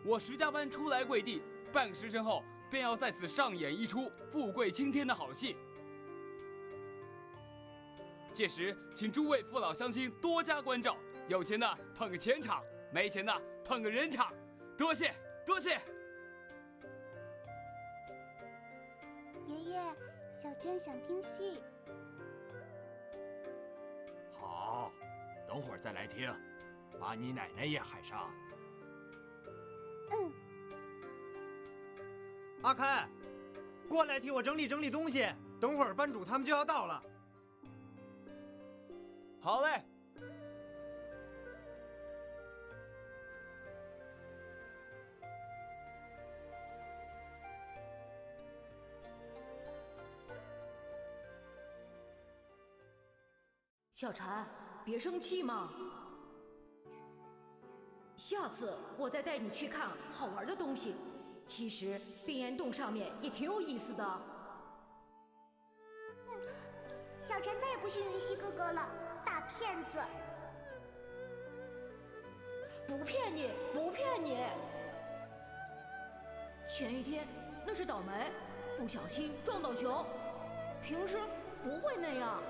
我10家班初来贵地，半个时辰后便要在此上演一出富贵青天的好戏。届时，请诸位父老乡亲多加关照，有钱的捧个钱场，没钱的捧个人场，多谢多谢。爷爷，小娟想听戏。好，等会儿再来听，把你奶奶也喊上。嗯。阿开，过来替我整理整理东西，等会儿班主他们就要到了。好嘞。小婵，别生气嘛。下次我再带你去看好玩的东西。其实冰岩洞上面也挺有意思的。小婵再也不信云溪哥哥了，大骗子！不骗你，不骗你。前一天那是倒霉，不小心撞到熊，平时不会那样。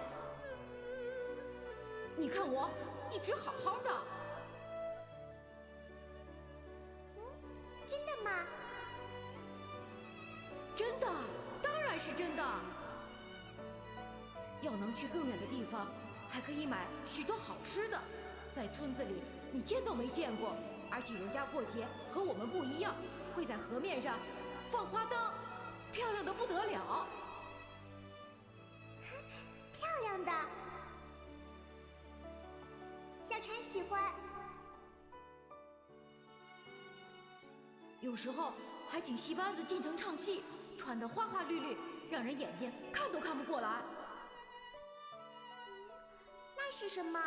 你看我一直好好的。真的吗？真的，当然是真的。要能去更远的地方，还可以买许多好吃的，在村子里你见都没见过。而且人家过节和我们不一样，会在河面上放花灯，漂亮的不得了。漂亮的，小婵喜欢。有时候还请戏班子进城唱戏，穿得花花绿绿，让人眼睛看都看不过来。那是什么？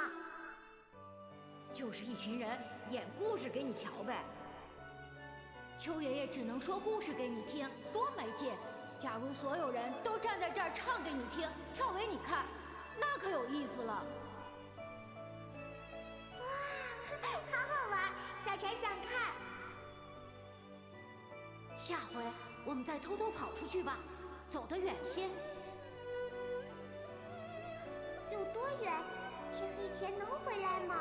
就是一群人演故事给你瞧呗。邱爷爷只能说故事给你听，多没劲！假如所有人都站在这儿唱给你听，跳给你看，那可有意思了。哇，好好玩，小婵想看。下回我们再偷偷跑出去吧，走得远些。有多远？天黑前能回来吗？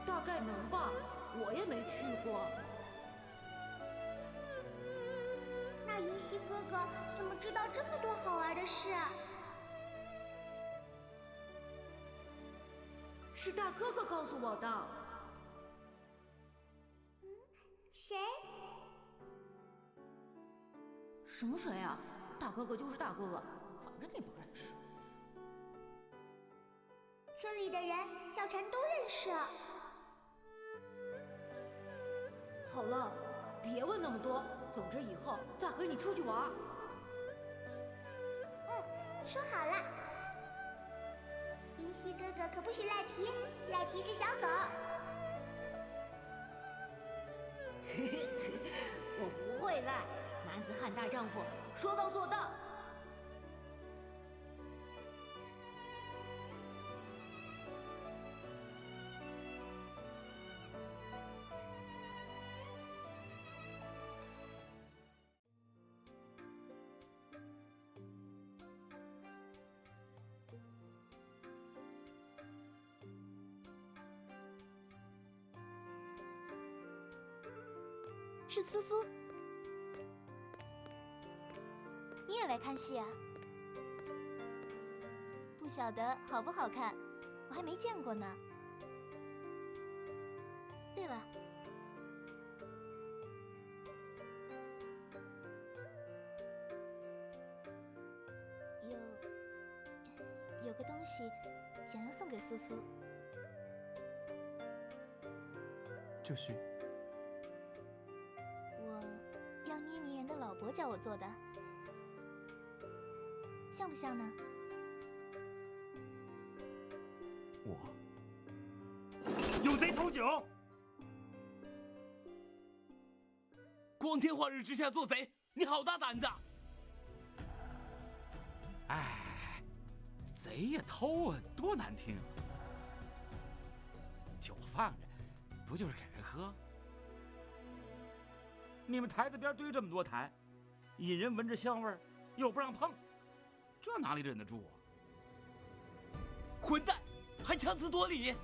大概能吧，我也没去过。那云溪哥哥怎么知道这么多好玩的事？是大哥哥告诉我的。谁？什么谁啊？大哥哥就是大哥哥，反正你不认识。村里的人，小婵都认识。好了，别问那么多。总之以后再和你出去玩。说好了。云溪哥哥可不许赖皮，赖皮是小狗。我不会赖，男子汉大丈夫，说到做到。是苏苏，你也来看戏啊？不晓得好不好看，我还没见过呢。对了，有个东西想要送给苏苏，就是。捏泥人的老伯教我做的，像不像呢？我有贼偷酒！光天化日之下做贼，你好大胆子！哎，贼呀偷啊，多难听！酒放着，不就是给人喝？你们台子边堆这么多坛，引人闻着香味儿，又不让碰，这哪里忍得住啊？混蛋，还强词夺理！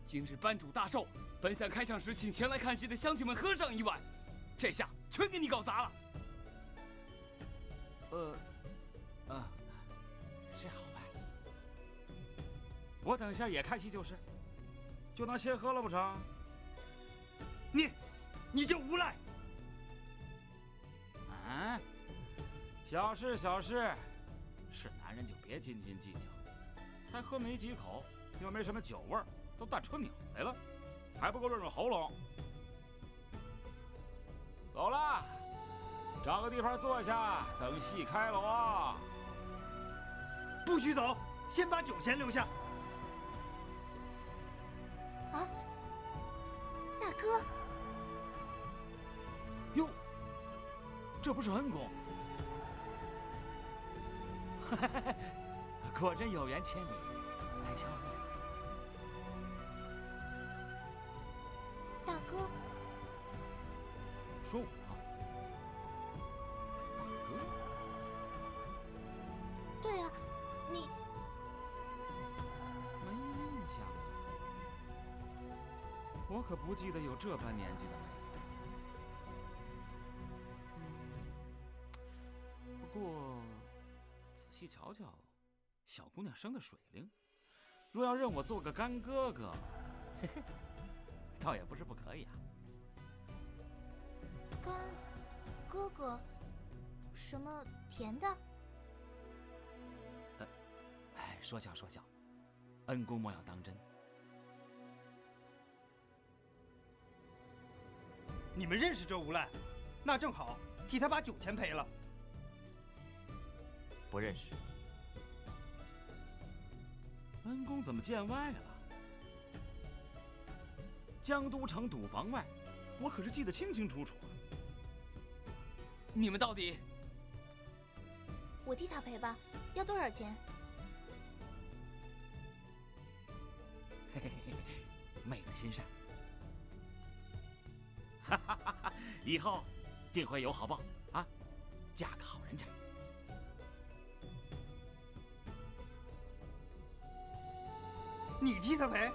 今日班主大寿，本想开场时请前来看戏的乡亲们喝上一碗，这下全给你搞砸了。这好办，我等一下也看戏就是，就当先喝了不成？你就无赖！啊，小事小事，是男人就别斤斤计较，才喝没几口，又没什么酒味儿，都淡出鸟来了，还不够润润喉咙。走了，找个地方坐下，等戏开锣啊！不许走，先把酒钱留下。啊，大哥，哟，这不是恩公？果真有缘千里，来相会。大哥，说我？大哥？对啊，你没印象了，我可不记得有这般年纪的妹子。不过仔细瞧瞧，小姑娘生的水灵，若要认我做个干哥哥，嘿嘿，倒也不是不可以啊。干哥哥，什么甜的？哎，说笑说笑，恩公莫要当真。你们认识这无赖？那正好，替他把酒钱赔了。不认识。恩公怎么见外了？江都城赌坊外，我可是记得清清楚楚啊。你们到底？我替他赔吧，要多少钱？嘿嘿嘿，妹子心善，哈哈哈哈！以后定会有好报啊，嫁个好人家。你替他赔？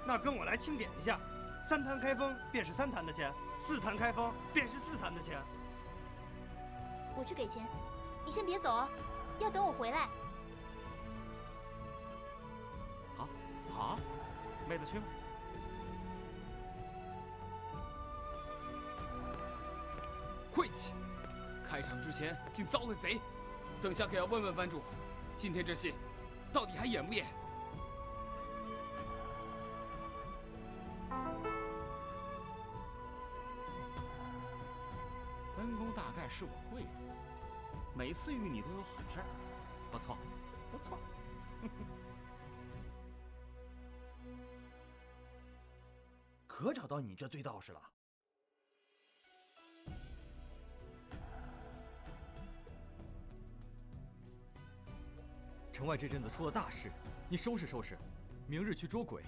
那跟我来清点一下，3坛开封便是3坛的钱，4坛开封便是4坛的钱。我去给钱，你先别走哦，要等我回来。好，好，妹子去吧。晦气！开场之前竟遭了贼，等下可要问问班主，今天这戏到底还演不演？恩公大概是我贵人，每次遇你都有好事儿，不错，不错。可找到你这醉道士了。城外这阵子出了大事，你收拾收拾，明日去捉鬼。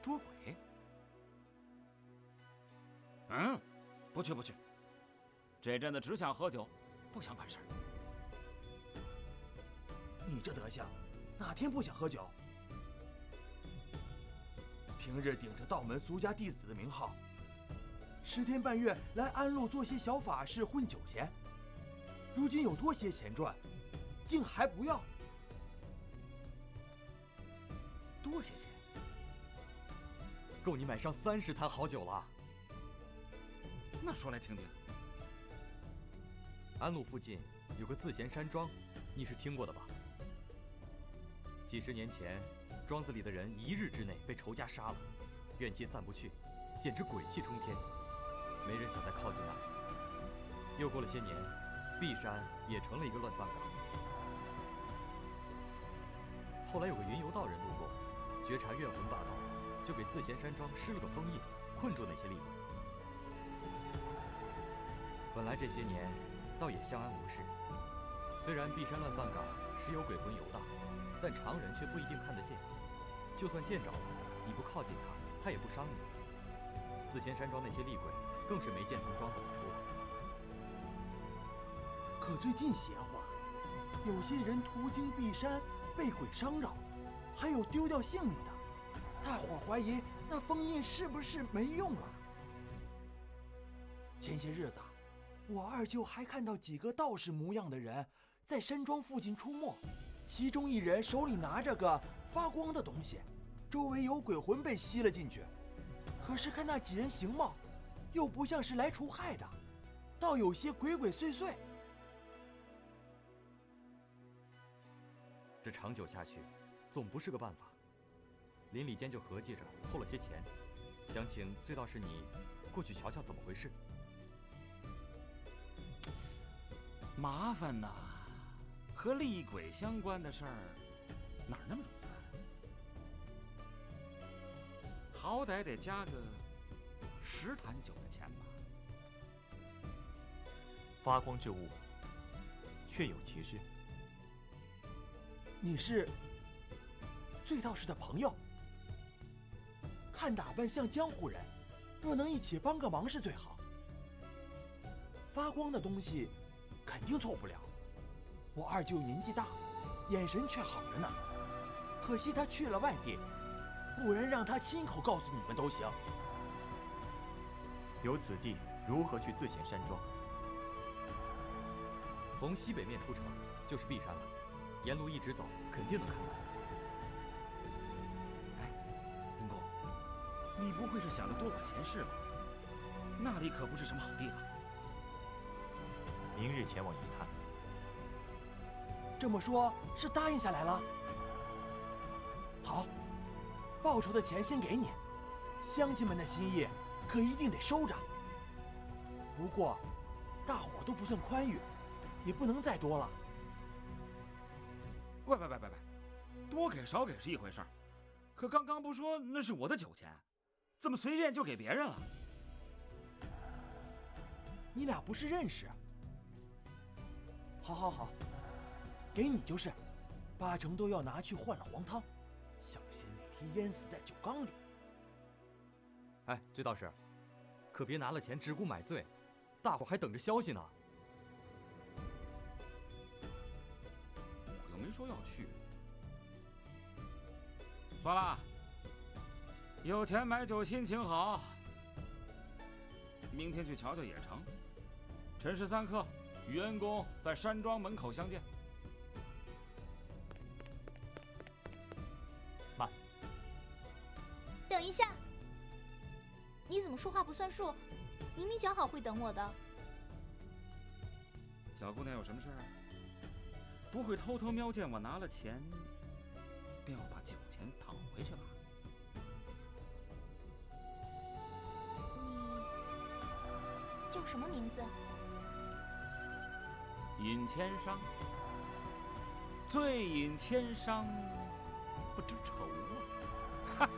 捉鬼？嗯，不去不去。这阵子只想喝酒，不想管事儿。你这德行，哪天不想喝酒？平日顶着道门俗家弟子的名号，10天半月来安陆做些小法事混酒钱，如今有多些钱赚，竟还不要？多些钱？够你买上30坛好酒了。那说来听听。安陆附近有个自贤山庄，你是听过的吧？几十年前，庄子里的人1日之内被仇家杀了，怨气散不去，简直鬼气冲天，没人想再靠近那里。又过了些年，碧山也成了一个乱葬岗。后来有个云游道人路过，觉察怨魂霸道，就给自贤山庄施了个封印，困住那些厉鬼。本来这些年倒也相安无事，虽然碧山乱葬岗时有鬼魂游荡，但常人却不一定看得见。就算见着了，你不靠近他，他也不伤你。自仙山庄那些厉鬼，更是没见从庄子里出来。可最近邪乎了，有些人途经碧山被鬼伤着，还有丢掉性命的。大伙怀疑那封印是不是没用了？前些日子，我二舅还看到几个道士模样的人在山庄附近出没，其中一人手里拿着个发光的东西，周围有鬼魂被吸了进去。可是看那几人形貌，又不像是来除害的，倒有些鬼鬼祟祟。这长久下去，总不是个办法。邻里间就合计着凑了些钱，想请醉道士你过去瞧瞧怎么回事。麻烦呐，和厉鬼相关的事儿，哪儿那么容易办？好歹得加个10坛酒的钱吧。发光之物，确有其事。你是醉道士的朋友，看打扮像江湖人，若能一起帮个忙是最好。发光的东西肯定错不了，我二舅年纪大，眼神却好着呢。可惜他去了外地，不然让他亲口告诉你们都行。由此地如何去自贤山庄？从西北面出城就是碧山了，沿路一直走，肯定能看到。林公，你不会是想着多管闲事吧？那里可不是什么好地方。明日前往一探。这么说，是答应下来了？好，报酬的钱先给你，乡亲们的心意可一定得收着。不过，大伙都不算宽裕，也不能再多了。喂，多给少给是一回事儿，可刚刚不说那是我的酒钱，怎么随便就给别人了？你俩不是认识？好，给你就是，八成都要拿去换了黄汤，小心哪天淹死在酒缸里。哎，醉道士，可别拿了钱只顾买醉，大伙还等着消息呢。我又没说要去。算了，有钱买酒心情好。明天去瞧瞧也成。辰时3刻，与恩公在山庄门口相见。慢，等一下，你怎么说话不算数？明明讲好会等我的。小姑娘有什么事儿？不会偷偷瞄见我拿了钱，便要把酒钱讨回去吧？你叫什么名字？饮千觞，醉饮千觞，不知愁啊！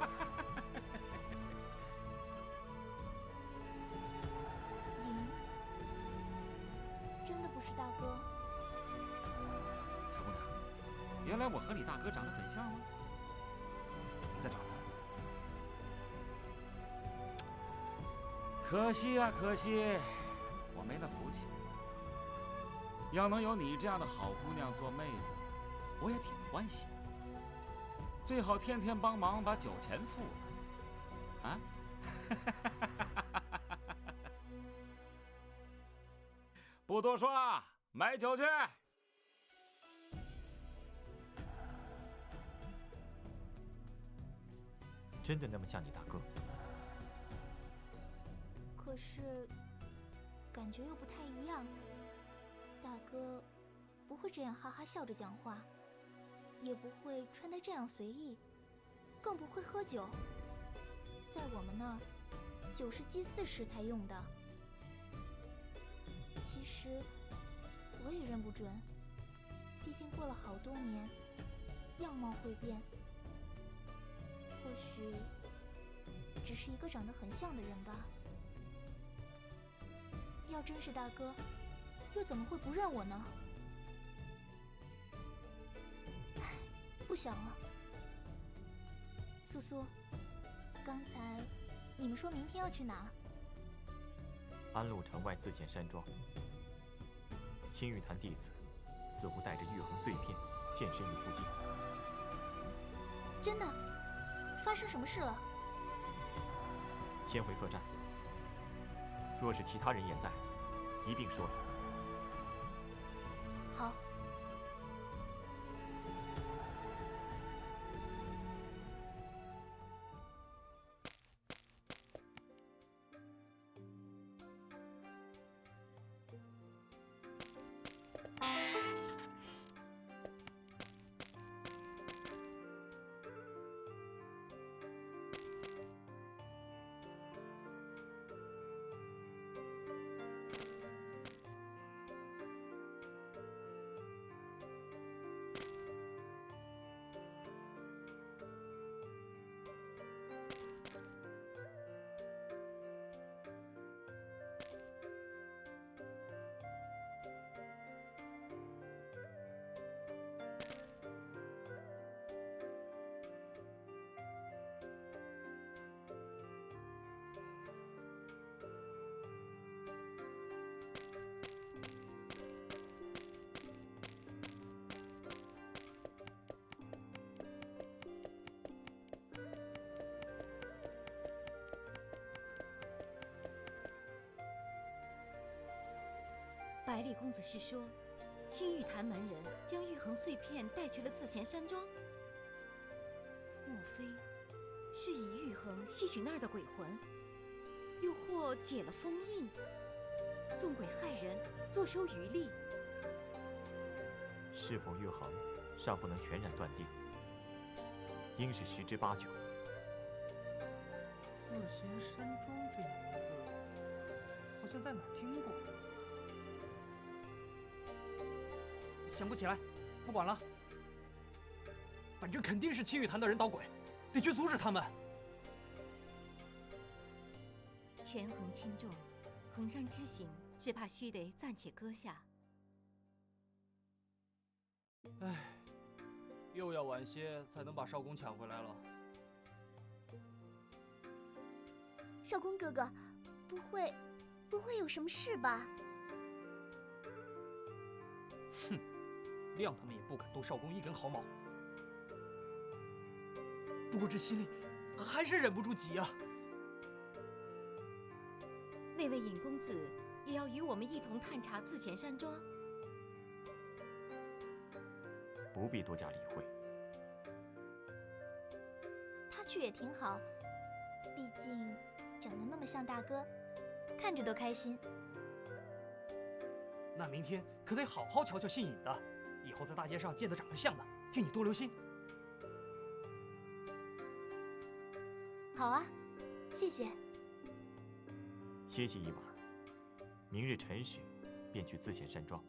饮，真的不是大哥。小姑娘，原来我和你大哥长得很像吗？你再找他。可惜啊，可惜，我没那福气。要能有你这样的好姑娘做妹子，我也挺欢喜。最好天天帮忙把酒钱付了，啊？不多说了，买酒去。真的那么像你大哥？可是，感觉又不太一样。大哥不会这样哈哈笑着讲话，也不会穿得这样随意，更不会喝酒。在我们那儿，酒是祭祀时才用的。其实我也认不准，毕竟过了好多年，样貌会变。或许只是一个长得很像的人吧。要真是大哥，又怎么会不认我呢？不不想了。苏苏，刚才你们说明天要去哪儿？安陆城外自前山庄，青玉坛弟子似乎带着玉衡碎片现身于附近。真的？发生什么事了？先回客栈，若是其他人也在，一并说来。好。百里公子是说，青玉坛门人将玉衡碎片带去了自贤山庄。莫非是以玉衡吸取那儿的鬼魂，又或解了封印，纵鬼害人，坐收渔利？是否玉衡，尚不能全然断定，应是10之8九。自贤山庄这名字，好像在哪儿听过。想不起来，不管了。反正肯定是青玉坛的人捣鬼，得去阻止他们。权衡轻重，衡山之行，只怕须得暂且搁下。唉，又要晚些才能把少公抢回来了。少公哥哥，不会有什么事吧？哼，谅他们也不敢动少公一根毫毛。不过这心里还是忍不住急啊。那位尹公子也要与我们一同探查自贤山庄。不必多加理会。他去也挺好，毕竟长得那么像大哥，看着都开心。那明天可得好好瞧瞧姓尹的，以后在大街上见得长得像的，替你多留心。好啊，谢谢。歇息一晚，明日辰时便去自贤山庄。